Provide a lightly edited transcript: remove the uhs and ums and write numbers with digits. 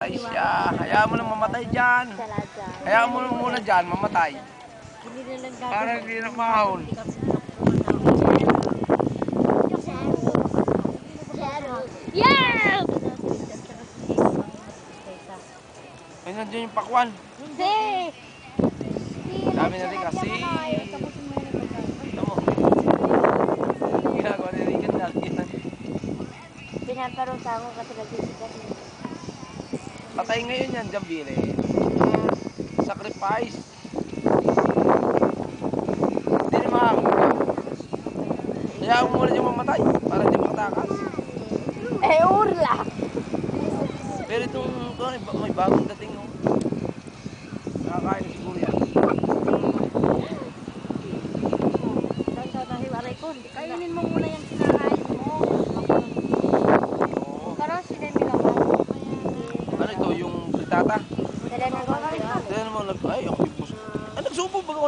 Mamatay siya. Hayaan mo lang mamatay dyan. Hayaan mo lang muna dyan, mamatay. Para hindi na mahon. Yeah! Ay, nandiyan yung pakwan. Hindi! Dami natin kasi. Ito mo. Ginagawa nila yung lagi. Pinaparusa ako kasi nagsisikat. Patay ngayon yan, Jambile. Sacrifice. Hindi na makakakuha. Hayaan mo muna yung mamatay para hindi makatakas. Eh, urla! Pero itong may bagong dating, no? Nakakain na siguro yan. Kainin mo muna yung kinakain mo. Pero sinemi ka pa. Ano ito, yung fritata? Dala na ba? Dahil mo, ay, ang pipos. Ay, nagsubo ba ako